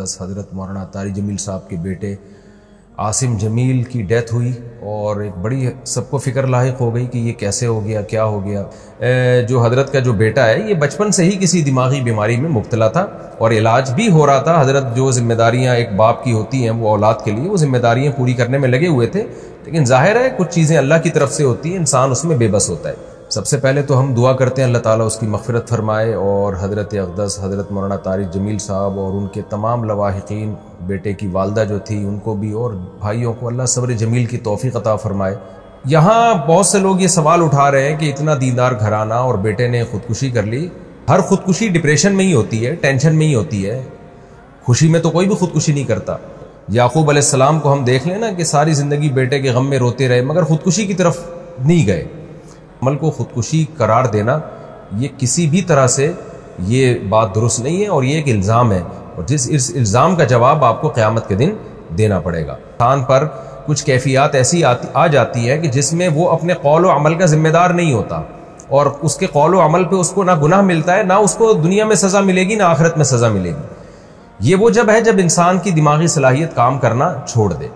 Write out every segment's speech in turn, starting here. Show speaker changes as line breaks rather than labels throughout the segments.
اقدس حضرت مولانا طارق جمیل صاحب کے بیٹے عاصم جمیل کی ڈیتھ ہوئی، اور ایک بڑی سب کو فکر لاحق ہو گئی کہ یہ کیسے ہو گیا، کیا ہو گیا۔ جو حضرت کا جو بیٹا ہے یہ بچپن سے ہی کسی دماغی بیماری میں مبتلا تھا اور علاج بھی ہو رہا تھا۔ حضرت جو ذمہ داریاں ایک باپ کی ہوتی ہیں وہ اولاد کے لیے وہ ذمہ داریاں پوری کرنے میں لگے ہوئے تھے، لیکن ظاہر ہے کچھ چیزیں اللہ کی طرف سے ہوتی ہیں، انسان اس میں بے بس ہوتا ہے۔ سب سے پہلے تو ہم دعا کرتے ہیں اللہ تعالیٰ اس کی مغفرت فرمائے، اور حضرت اقدس حضرت مولانا طارق جمیل صاحب اور ان کے تمام لواحقین، بیٹے کی والدہ جو تھی ان کو بھی اور بھائیوں کو اللہ صبر جمیل کی توفیق عطا فرمائے۔ یہاں بہت سے لوگ یہ سوال اٹھا رہے ہیں کہ اتنا دیندار گھرانہ اور بیٹے نے خودکشی کر لی۔ ہر خودکشی ڈپریشن میں ہی ہوتی ہے، ٹینشن میں ہی ہوتی ہے، خوشی میں تو کوئی بھی خودکشی نہیں کرتا۔ یعقوب علیہ السلام کو ہم دیکھ لیں نا کہ ساری زندگی بیٹے کے غم میں روتے رہے مگر خودکشی کی طرف نہیں گئے۔ عمل کو خودکشی قرار دینا یہ کسی بھی طرح سے یہ بات درست نہیں ہے، اور یہ ایک الزام ہے، اور اس الزام کا جواب آپ کو قیامت کے دن دینا پڑے گا۔ انسان پر کچھ کیفیات ایسی آ جاتی ہے کہ جس میں وہ اپنے قول و عمل کا ذمہ دار نہیں ہوتا، اور اس کے قول و عمل پہ اس کو نہ گناہ ملتا ہے، نہ اس کو دنیا میں سزا ملے گی، نہ آخرت میں سزا ملے گی۔ یہ وہ جب ہے جب انسان کی دماغی صلاحیت کام کرنا چھوڑ دے۔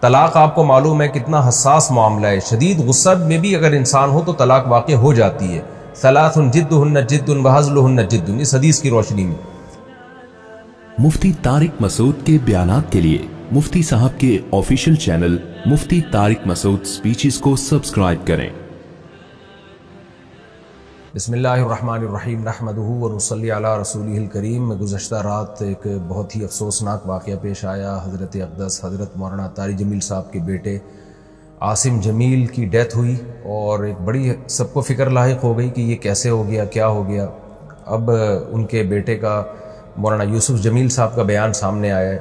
طلاق آپ کو معلوم ہے کتنا حساس معاملہ ہے، شدید غصہ میں بھی اگر انسان ہو تو طلاق واقع ہو جاتی ہے۔ ثلاث جدہن جد وہزلہن جد، اس حدیث کی روشنی میں۔
مفتی طارق مسعود کے بیانات کے لیے مفتی صاحب کے آفیشیل چینل مفتی طارق مسعود سپیچز کو سبسکرائب کریں۔
بسم اللہ الرحمن الرحیم، نحمدہ ونصلی علی رسولہ الکریم۔ میں گزشتہ رات ایک بہت ہی افسوسناک واقعہ پیش آیا۔ حضرت اقدس حضرت مولانا طارق جمیل صاحب کے بیٹے عاصم جمیل کی ڈیتھ ہوئی، اور ایک بڑی سب کو فکر لاحق ہو گئی کہ یہ کیسے ہو گیا، کیا ہو گیا۔ اب ان کے بیٹے کا مولانا یوسف جمیل صاحب کا بیان سامنے آیا ہے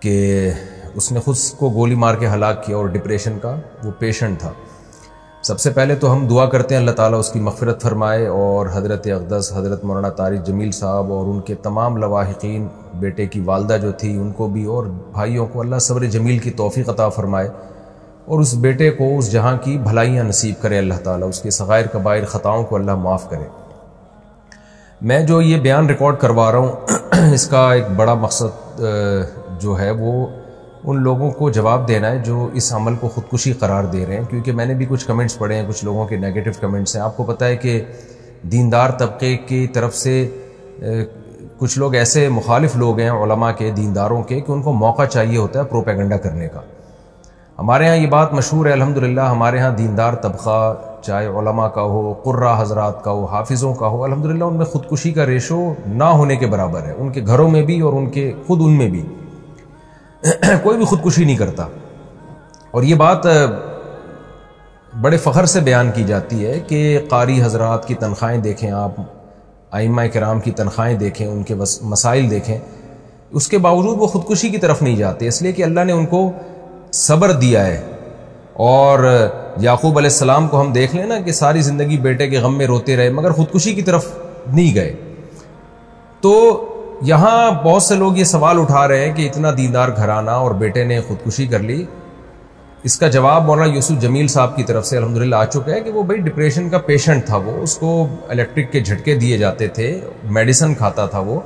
کہ اس نے خود کو گولی مار کے ہلاک کیا، اور ڈپریشن کا وہ پیشنٹ تھا۔ سب سے پہلے تو ہم دعا کرتے ہیں اللہ تعالیٰ اس کی مغفرت فرمائے، اور حضرت اقدس حضرت مولانا طارق جمیل صاحب اور ان کے تمام لواحقین، بیٹے کی والدہ جو تھی ان کو بھی اور بھائیوں کو اللہ صبر جمیل کی توفیق عطا فرمائے، اور اس بیٹے کو اس جہاں کی بھلائیاں نصیب کرے اللہ تعالیٰ، اس کے صغائر کبائر خطاؤں کو اللہ معاف کرے۔ میں جو یہ بیان ریکارڈ کروا رہا ہوں اس کا ایک بڑا مقصد جو ہے وہ ان لوگوں کو جواب دینا ہے جو اس عمل کو خودکشی قرار دے رہے ہیں، کیونکہ میں نے بھی کچھ کمنٹس پڑھے ہیں، کچھ لوگوں کے نیگیٹو کمنٹس ہیں۔ آپ کو پتہ ہے کہ دیندار طبقے کی طرف سے کچھ لوگ ایسے مخالف لوگ ہیں علماء کے، دینداروں کے، کہ ان کو موقع چاہیے ہوتا ہے پروپیگنڈا کرنے کا۔ ہمارے ہاں یہ بات مشہور ہے الحمدللہ، ہمارے ہاں دیندار طبقہ چاہے علماء کا ہو، قراء حضرات کا ہو، حافظوں کا ہو، الحمدللہ ان میں خودکشی کا ریشو نہ ہونے کے برابر ہے، ان کے گھروں میں بھی اور ان کے خود ان میں بھی کوئی بھی خودکشی نہیں کرتا۔ اور یہ بات بڑے فخر سے بیان کی جاتی ہے کہ قاری حضرات کی تنخواہیں دیکھیں آپ، ائمہ کرام کی تنخواہیں دیکھیں، ان کے مسائل دیکھیں، اس کے باوجود وہ خودکشی کی طرف نہیں جاتے، اس لیے کہ اللہ نے ان کو صبر دیا ہے۔ اور یعقوب علیہ السلام کو ہم دیکھ لیں نا کہ ساری زندگی بیٹے کے غم میں روتے رہے مگر خودکشی کی طرف نہیں گئے۔ تو یہاں بہت سے لوگ یہ سوال اٹھا رہے ہیں کہ اتنا دیندار گھرانہ اور بیٹے نے خودکشی کر لی۔ اس کا جواب مولانا یوسف جمیل صاحب کی طرف سے الحمدللہ آ چکا ہے کہ وہ بھائی ڈپریشن کا پیشنٹ تھا، وہ اس کو الیکٹرک کے جھٹکے دیے جاتے تھے، میڈیسن کھاتا تھا وہ،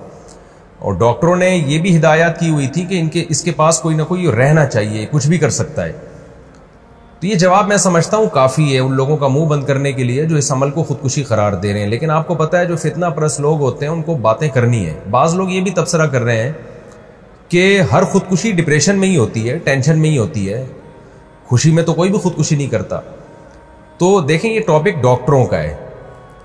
اور ڈاکٹروں نے یہ بھی ہدایات کی ہوئی تھی کہ اس کے پاس کوئی نہ کوئی رہنا چاہیے، کچھ بھی کر سکتا ہے۔ تو یہ جواب میں سمجھتا ہوں کافی ہے ان لوگوں کا منہ بند کرنے کے لیے جو اس عمل کو خودکشی قرار دے رہے ہیں۔ لیکن آپ کو پتہ ہے جو فتنہ پرست لوگ ہوتے ہیں ان کو باتیں کرنی ہے۔ بعض لوگ یہ بھی تبصرہ کر رہے ہیں کہ ہر خودکشی ڈپریشن میں ہی ہوتی ہے، ٹینشن میں ہی ہوتی ہے، خوشی میں تو کوئی بھی خودکشی نہیں کرتا۔ تو دیکھیں یہ ٹاپک ڈاکٹروں کا ہے،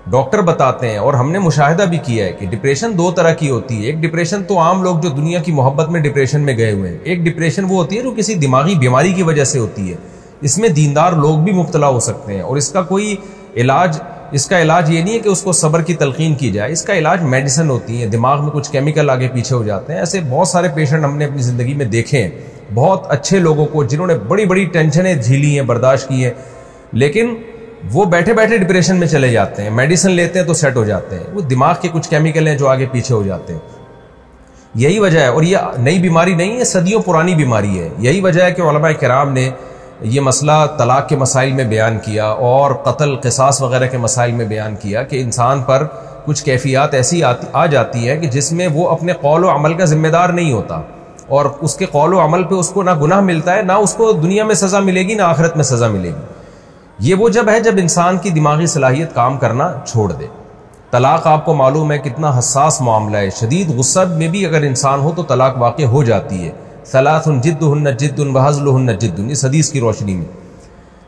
ڈاکٹر بتاتے ہیں، اور ہم نے مشاہدہ بھی کیا ہے کہ ڈپریشن دو طرح کی ہوتی ہے۔ ایک ڈپریشن تو عام لوگ جو دنیا کی محبت میں ڈپریشن میں گئے ہوئے ہیں، ایک ڈپریشن وہ ہوتی ہے جو کسی دماغی بیماری کی وجہ سے ہوتی ہے، اس میں دیندار لوگ بھی مبتلا ہو سکتے ہیں، اور اس کا کوئی علاج، اس کا علاج یہ نہیں ہے کہ اس کو صبر کی تلقین کی جائے، اس کا علاج میڈیسن ہوتی ہے، دماغ میں کچھ کیمیکل آگے پیچھے ہو جاتے ہیں۔ ایسے بہت سارے پیشنٹ ہم نے اپنی زندگی میں دیکھے ہیں، بہت اچھے لوگوں کو جنہوں نے بڑی بڑی ٹینشنیں جھیلی ہیں، برداشت کی ہیں، لیکن وہ بیٹھے بیٹھے ڈپریشن میں چلے جاتے ہیں، میڈیسن لیتے ہیں تو سیٹ ہو جاتے ہیں، وہ دماغ کے کچھ کیمیکل ہیں جو آگے پیچھے ہو جاتے ہیں۔ یہی وجہ ہے، اور یہ نئی بیماری نہیں ہے، صدیوں پرانی بیماری ہے۔ یہی وجہ ہے کہ علماء کرام نے یہ مسئلہ طلاق کے مسائل میں بیان کیا اور قتل قصاص وغیرہ کے مسائل میں بیان کیا کہ انسان پر کچھ کیفیات ایسی آ جاتی ہیں کہ جس میں وہ اپنے قول و عمل کا ذمہ دار نہیں ہوتا، اور اس کے قول و عمل پہ اس کو نہ گناہ ملتا ہے، نہ اس کو دنیا میں سزا ملے گی، نہ آخرت میں سزا ملے گی۔ یہ وہ جب ہے جب انسان کی دماغی صلاحیت کام کرنا چھوڑ دے۔ طلاق آپ کو معلوم ہے کتنا حساس معاملہ ہے، شدید غصہ میں بھی اگر انسان ہو تو طلاق واقع ہو جاتی ہے۔ ثلاث جدہن جد وہزلہن جد، اس حدیث کی روشنی میں۔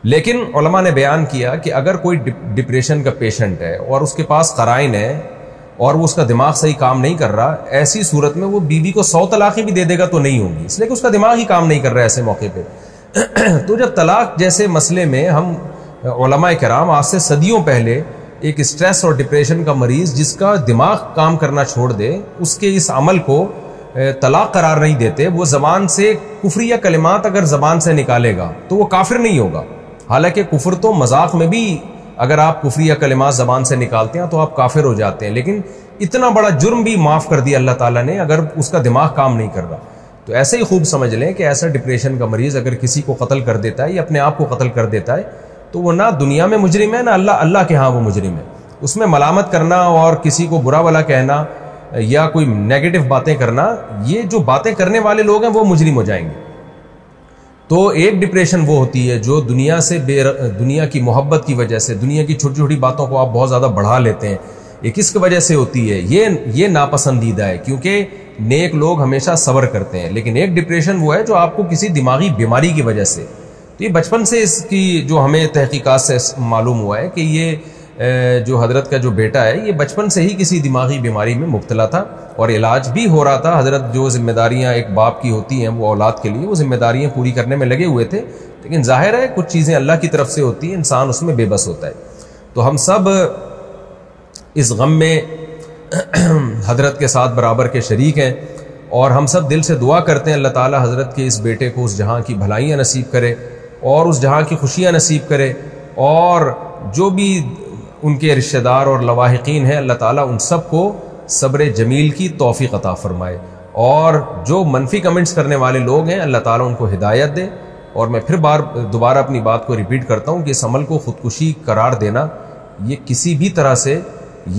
لیکن علماء نے بیان کیا کہ اگر کوئی ڈپریشن کا پیشنٹ ہے اور اس کے پاس قرائن ہے اور وہ اس کا دماغ صحیح کام نہیں کر رہا، ایسی صورت میں وہ بیوی کو 100 طلاقیں بھی دے دے گا تو نہیں ہوگی، اس لیے کہ اس کا دماغ ہی کام نہیں کر رہا ہے ایسے موقع پہ۔ تو جب طلاق جیسے مسئلے میں ہم علماء کرام آج سے صدیوں پہلے ایک اسٹریس اور ڈپریشن کا مریض جس کا دماغ کام کرنا چھوڑ دے، اس کے اس عمل کو طلاق قرار نہیں دیتے، وہ زبان سے کفریہ کلمات اگر زبان سے نکالے گا تو وہ کافر نہیں ہوگا۔ حالانکہ کفر تو مذاق میں بھی اگر آپ کفریہ کلمات زبان سے نکالتے ہیں تو آپ کافر ہو جاتے ہیں، لیکن اتنا بڑا جرم بھی معاف کر دیا اللہ تعالیٰ نے اگر اس کا دماغ کام نہیں کر رہا۔ تو ایسے ہی خوب سمجھ لیں کہ ایسا ڈپریشن کا مریض اگر کسی کو قتل کر دیتا ہے یا اپنے آپ کو قتل کر دیتا ہے تو وہ نہ دنیا میں مجرم ہے، نہ اللہ کے ہاں وہ مجرم ہے۔ اس میں ملامت کرنا اور کسی کو برا بھلا کہنا یا کوئی نیگیٹو باتیں کرنا، یہ جو باتیں کرنے والے لوگ ہیں وہ مجرم ہو جائیں گے۔ تو ایک ڈپریشن وہ ہوتی ہے جو دنیا سے دنیا کی محبت کی وجہ سے دنیا کی چھوٹی چھوٹی باتوں کو آپ بہت زیادہ بڑھا لیتے ہیں، ایک اس کی وجہ سے ہوتی ہے، یہ ناپسندیدہ ہے کیونکہ نیک لوگ ہمیشہ صبر کرتے ہیں۔ لیکن ایک ڈپریشن وہ ہے جو آپ کو کسی دماغی بیماری کی وجہ سے، تو یہ بچپن سے اس کی جو ہمیں تحقیقات سے معلوم ہوا ہے کہ یہ جو حضرت کا جو بیٹا ہے یہ بچپن سے ہی کسی دماغی بیماری میں مبتلا تھا اور علاج بھی ہو رہا تھا۔ حضرت جو ذمہ داریاں ایک باپ کی ہوتی ہیں وہ اولاد کے لیے وہ ذمہ داریاں پوری کرنے میں لگے ہوئے تھے، لیکن ظاہر ہے کچھ چیزیں اللہ کی طرف سے ہوتی ہیں، انسان اس میں بے بس ہوتا ہے۔ تو ہم سب اس غم میں حضرت کے ساتھ برابر کے شریک ہیں، اور ہم سب دل سے دعا کرتے ہیں اللہ تعالی حضرت کے اس بیٹے کو اس جہاں کی بھلائیاں نصیب کرے اور اس جہاں کی خوشیاں نصیب کرے، اور جو بھی ان کے رشتہ دار اور لواحقین ہیں اللہ تعالیٰ ان سب کو صبر جمیل کی توفیق عطا فرمائے، اور جو منفی کمنٹس کرنے والے لوگ ہیں اللہ تعالیٰ ان کو ہدایت دے۔ اور میں پھر دوبارہ اپنی بات کو ریپیٹ کرتا ہوں کہ اس عمل کو خودکشی قرار دینا یہ کسی بھی طرح سے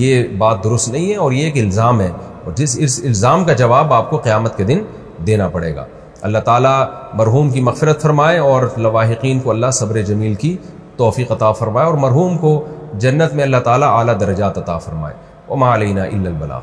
یہ بات درست نہیں ہے، اور یہ ایک الزام ہے، اور اس الزام کا جواب آپ کو قیامت کے دن دینا پڑے گا۔ اللہ تعالیٰ مرحوم کی مغفرت فرمائے اور لواحقین کو اللہ صبر جمیل کی توفیق عطا فرمائے، اور مرحوم کو جنت میں اللہ تعالیٰ اعلیٰ درجات عطا فرمائے۔ وما علینا الا البلاغ۔